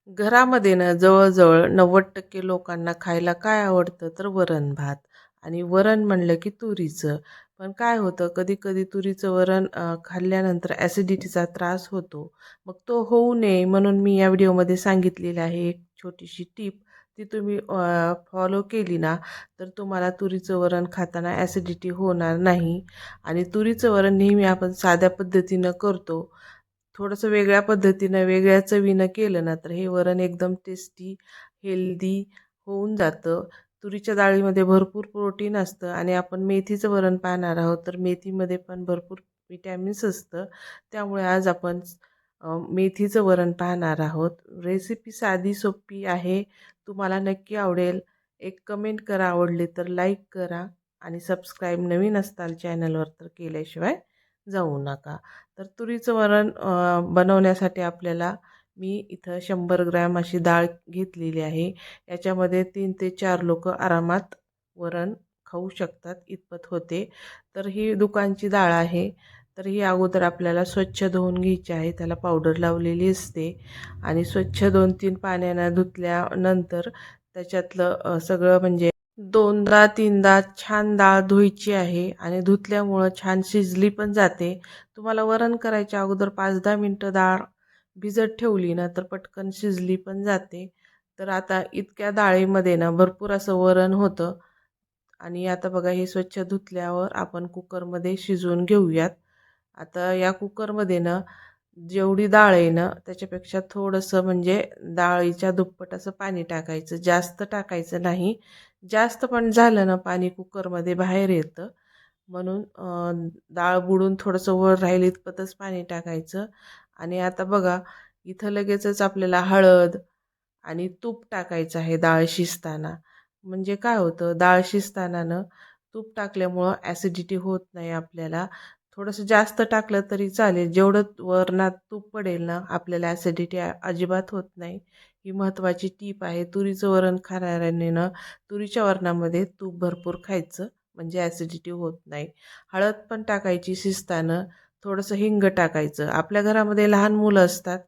घरामध्ये ना जवळ-जवळ 90% लोकांना खायला काय आवडतं तर वरण-भात आणि वरण म्हणलं की तुरीचं. पण काय होतं कधी-कधी तुरीचं वरण खाल्ल्यानंतर ॲसिडिटीचा त्रास होतो. मग तो होऊ नये म्हणून मी या व्हिडिओमध्ये सांगितलेली आहे एक छोटीशी टिप. ती तुम्ही फॉलो केली ना तर तुम्हाला तुरीचं वरण खाताना ॲसिडिटी होणार नाही आणि तुरीचं वरण नेहमी आपण साध्या पद्धतीनं करतो. थोडंसं वेगळ्या पद्धतीनं, वेगळ्या चवीनं केलं ना, तर हे वरण एकदम टेस्टी, हेल्दी होऊन जातं. तुरीच्या डाळीमध्ये भरपूर प्रोटीन असतं आणि आपण मेथीचं वरण पाहणार आहोत, तर मेथीमध्ये पण भरपूर विटॅमिन्स असतं. त्यामुळे आज आपण मेथीचं वरण पाहणार आहोत. रेसिपी साधी सोपी आहे. तुम्हाला नक्की आवडेल. एक कमेंट करा आवडली तर लाईक करा आणि सबस्क्राईब नवीन असताल चॅनलवर तर केल्याशिवाय जाऊ नका. तर तुरीचं वरण बनवण्यासाठी आपल्याला मी इथं 100 ग्रॅम अशी डाळ घेतलेली आहे. याच्यामध्ये 3 ते 4 लोकं आरामात वरण खाऊ शकतात इतपत होते. तर ही दुकानची डाळ आहे. तर ही अगोदर आपल्याला स्वच्छ धुवून घ्यायची आहे. त्याला पावडर लावलेली असते आणि स्वच्छ 2-3 पाण्यानं धुतल्यानंतर त्याच्यातलं सगळं म्हणजे 2दा-3दा छान डाळ धुवायची आहे आणि धुतल्यामुळं छान शिजली पण जाते. तुम्हाला वरण करायच्या अगोदर 5-10 मिनटं डाळ भिजत ठेवली ना तर पटकन शिजली पण जाते. तर आता इतक्या डाळीमध्ये ना भरपूर असं वरण होतं आणि आता बघा हे स्वच्छ धुतल्यावर आपण कुकरमध्ये शिजवून घेऊयात. आता या कुकरमध्ये ना जेवढी डाळ आहे ना त्याच्यापेक्षा थोडंसं म्हणजे डाळीच्या दुप्पट असं पाणी टाकायचं. जास्त टाकायचं नाही. जास्त पण झालं ना पाणी कुकरमध्ये बाहेर येतं. म्हणून डाळ बुडून थोडंसं वर राहील इतपतच पाणी टाकायचं. आणि आता बघा इथं लगेचच आपल्याला हळद आणि तूप टाकायचं आहे डाळ शिजताना. म्हणजे काय होतं डाळ शिजताना ना तूप टाकल्यामुळं ॲसिडिटी होत नाही आपल्याला. थोडंसं जास्त टाकलं तरी चालेल. जेवढं वरणात तूप पडेल ना आपल्याला ॲसिडिटी अजिबात होत नाही. ही महत्त्वाची टीप आहे. तुरीचं वरण खाणाऱ्याने ना तुरीच्या वरणामध्ये तूप भरपूर खायचं म्हणजे ॲसिडिटी होत नाही. हळद पण टाकायची शिजताना. थोडंसं हिंग टाकायचं. आपल्या घरामध्ये लहान मुलं असतात.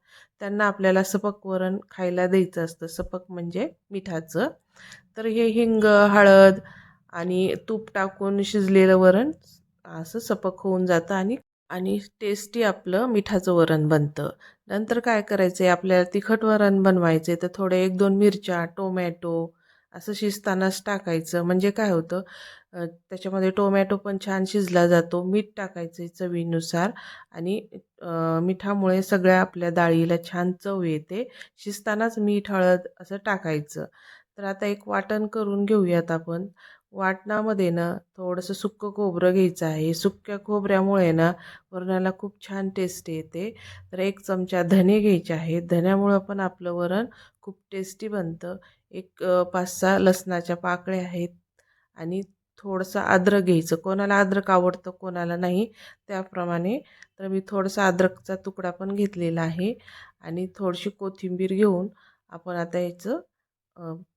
त्यांना आपल्याला सपक वरण खायला द्यायचं असतं. सपक म्हणजे मिठाचं. तर हे हिंग, हळद आणि तूप टाकून शिजलेलं वरण असं सपक होऊन जातं आणि आणि टेस्टी आपलं मिठाचं वरण बनतं. नंतर काय करायचं आहे आपल्याला तिखट वरण बनवायचं आहे तर थोडे 1-2 मिरच्या, टोमॅटो असं शिजतानाच टाकायचं. म्हणजे काय होतं त्याच्यामध्ये टोमॅटो पण छान शिजला जातो. मीठ टाकायचं चवीनुसार आणि मिठामुळे सगळ्या आपल्या डाळीला छान चव येते. शिजतानाच मीठ, हळद असं टाकायचं. तर आता एक वाटण करून घेऊयात आपण. वाटणामध्ये ना थोडंसं सुक्कं खोबरं घ्यायचं आहे. सुक्या खोबऱ्यामुळे ना वरणाला खूप छान टेस्ट येते. तर 1 चमचा धने घ्यायचे आहेत. धन्यामुळं पण आपलं वरण खूप टेस्टी बनतं. एक 5-6 लसणाच्या पाकळ्या आहेत आणि थोडंसं अद्रक घ्यायचं. कोणाला अद्रक आवडतं, कोणाला नाही त्याप्रमाणे. तर मी थोडासा अद्रकचा तुकडा पण घेतलेला आहे आणि थोडीशी कोथिंबीर घेऊन आपण आता याचं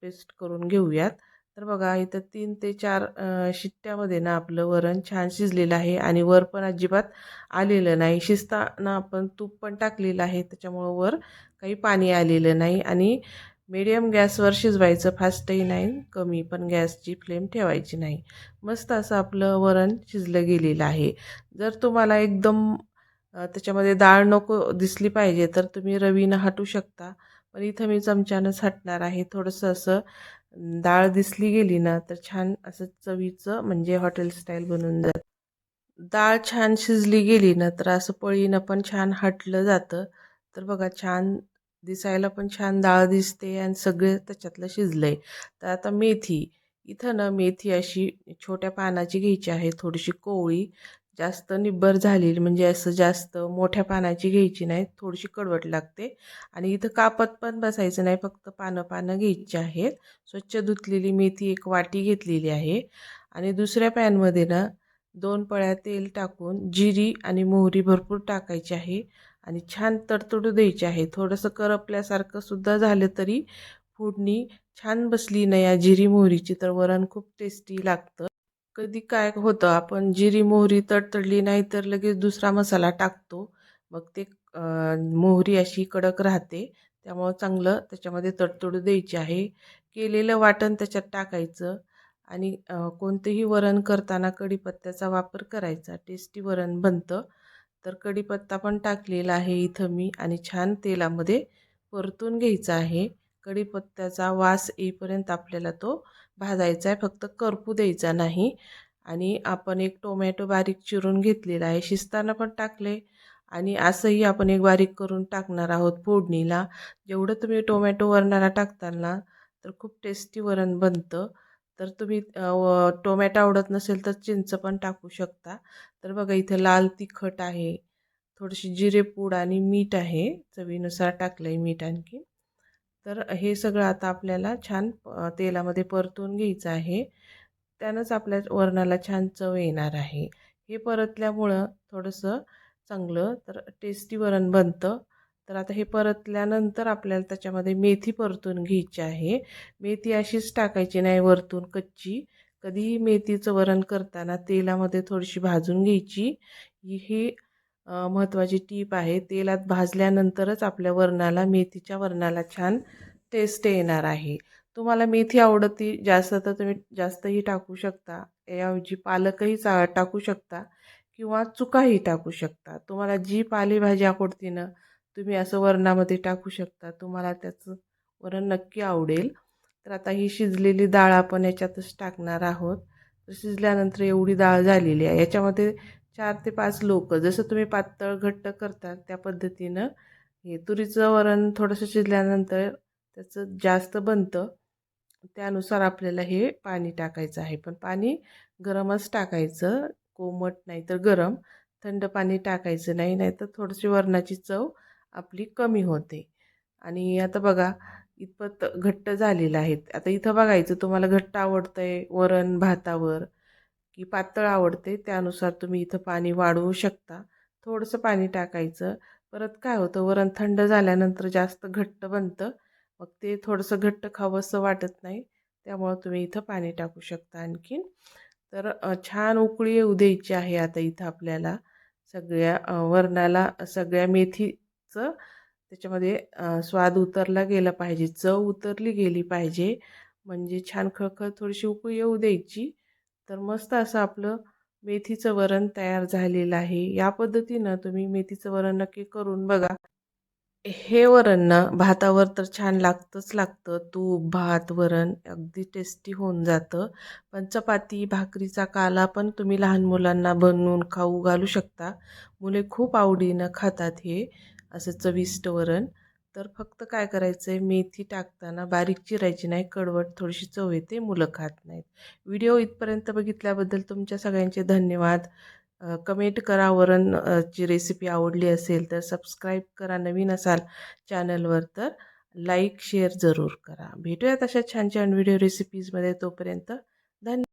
पेस्ट करून घेऊयात. तर बघा इथं 3 ते 4 शिट्ट्यामध्ये ना आपलं वरण छान शिजलेलं आहे आणि वर पण अजिबात आलेलं नाही. शिजताना आपण तूप पण टाकलेलं आहे त्याच्यामुळं वर काही पाणी आलेलं नाही आणि मीडियम गॅसवर शिजवायचं. फास्टही नाही, कमी पण गॅसची फ्लेम ठेवायची नाही. मस्त असं आपलं वरण शिजलं गेलेलं आहे. जर तुम्हाला एकदम त्याच्यामध्ये डाळ नको दिसली पाहिजे तर तुम्ही रवीनं हटू शकता. पण इथं मी चमच्यानंच हटणार आहे. थोडंसं असं डाळ दिसली गेली ना तर छान असं चवीचं म्हणजे हॉटेल स्टाईल बनून जातं. डाळ छान शिजली गेली ना तर असं पळीनं पण छान हटलं जातं. तर बघा छान दिसायला पण छान डाळ दिसते आणि सगळे त्याच्यातलं शिजलंय. तर आता मेथी, इथं ना मेथी अशी छोट्या पानाची घ्यायची आहे, थोडीशी कोवळी, जास्त निब्बर झालेली म्हणजे असं जास्त मोठ्या पानाची घ्यायची नाही, थोडीशी कडवट लागते. आणि इथं कापत पण बसायचं नाही, फक्त पानं घ्यायची आहेत. स्वच्छ धुतलेली मेथी एक वाटी घेतलेली आहे आणि दुसऱ्या पॅनमध्ये ना 2 पळ्या तेल टाकून जिरी आणि मोहरी भरपूर टाकायची आहे आणि छान तडतडू द्यायची आहे. थोडंसं करपल्यासारखं सुद्धा झालं तरी फोडणी छान बसली ना या जिरी मोहरीची तर वरण खूप टेस्टी लागतं. कधी काय होतं आपण जिरी मोहरी तडतडली नाही तर लगेच दुसरा मसाला टाकतो. मग ते मोहरी अशी कडक राहते. त्यामुळं चांगलं त्याच्यामध्ये तडतडू द्यायची आहे. केलेलं वाटण त्याच्यात टाकायचं आणि कोणतेही वरण करताना कढीपत्त्याचा वापर करायचा. टेस्टी वरण बनतं. तर कढीपत्ता पण टाकलेला आहे इथं मी आणि छान तेलामध्ये परतून घ्यायचा आहे. कढीपत्त्याचा वास येईपर्यंत आपल्याला तो भाजायचा आहे, फक्त करपू द्यायचा नाही. आणि आपण एक टोमॅटो बारीक चिरून घेतलेला आहे, शिजताना पण टाकले आणि असंही आपण एक बारीक करून टाकणार आहोत फोडणीला. जेवढं तुम्ही टोमॅटो वरणाला टाकताल ना, तर खूप टेस्टी वरण बनतं. तर तुम्ही टोमॅटो आवडत नसेल तर चिंच पण टाकू शकता. तर बघा इथे लाल तिखट आहे, थोडीशी जिरेपूड आणि मीठ आहे, चवीनुसार टाकलं आहे मीठ आणखी. तर हे सगळं आता आपल्याला छान तेलामध्ये परतून घ्यायचं आहे. त्यानंच आपल्या वरणाला छान चव येणार आहे. हे परतल्यामुळं थोडंसं चांगलं तर टेस्टी वरण बनतं. तर आता हे परतल्यानंतर आपल्याला त्याच्यामध्ये मेथी परतून घ्यायची आहे. मेथी अशीच टाकायची नाही वरतून कच्ची. कधीही मेथीचं वरण करताना तेलामध्ये थोडीशी भाजून घ्यायची. ही महत्त्वाची टीप आहे. तेलात भाजल्यानंतरच आपल्या वरणाला मेथीच्या वरणाला छान टेस्ट येणार आहे. तुम्हाला मेथी आवडती जास्त तर तुम्ही जास्तही टाकू शकता. याऐवजी पालकही टाकू शकता किंवा चुकाही टाकू शकता. तुम्हाला जी पालेभाजी आवडते ना, तुम्ही असं वरणामध्ये टाकू शकता. तुम्हाला त्याचं वरण नक्की आवडेल. तर आता ही शिजलेली डाळ आपण याच्यातच टाकणार आहोत. तर शिजल्यानंतर एवढी डाळ झालेली आहे. याच्यामध्ये 4 ते 5 लोक जसं तुम्ही पातळ घट्ट करता त्या पद्धतीनं हे तुरीचं वरण थोडंसं शिजल्यानंतर त्याचं जास्त बनतं. त्यानुसार आपल्याला हे पाणी टाकायचं आहे. पण पाणी गरमच टाकायचं, कोमट नाही तर गरम. थंड पाणी टाकायचं नाही, नाहीतर थोडीशी वरणाची चव आपली कमी होते. आणि आता बघा इतपत घट्ट झालेलं आहे. आता इथं बघायचं तुम्हाला घट्ट आवडतंय वरण भातावर की पातळ आवडते, त्यानुसार तुम्ही इथं पाणी वाढवू शकता. थोडंसं पाणी टाकायचं. परत काय होतं वरण थंड झाल्यानंतर जास्त घट्ट बनतं. मग ते थोडंसं घट्ट खावंसं वाटत नाही. त्यामुळं तुम्ही इथं पाणी टाकू शकता आणखीन. तर छान उकळी येऊ द्यायची आहे आता इथं आपल्याला. सगळ्या वरणाला सगळ्या मेथीचं त्याच्यामध्ये स्वाद उतरला गेला पाहिजे, चव उतरली गेली पाहिजे. म्हणजे छान खळखळ थोडीशी उकळी येऊ द्यायची. तर मस्त असं आपलं मेथीचं वरण तयार झालेलं आहे. या पद्धतीनं तुम्ही मेथीचं वरण नक्की करून बघा. हे वरण ना भातावर तर छान लागतंच लागतं. तूप, भात, वरण अगदी टेस्टी होऊन जातं. पण चपाती, भाकरीचा काला पण तुम्ही लहान मुलांना बनवून खाऊ घालू शकता. मुले खूप आवडीनं खातात हे असं चविष्ट वरण. तर फक्त काय करायचं आहे मेथी टाकताना बारीक चिरायची नाही, कडवट थोडीशी चव येते, मुलं खात नाहीत. व्हिडिओ इथपर्यंत बघितल्याबद्दल तुमच्या सगळ्यांचे धन्यवाद. कमेंट करा वरण ची रेसिपी आवडली असेल तर सबस्क्राईब करा, नवीन असाल चॅनलवर तर लाईक शेअर जरूर करा. भेटूयात अशा छान छान व्हिडिओ रेसिपीजमध्ये. तोपर्यंत धन्यवाद.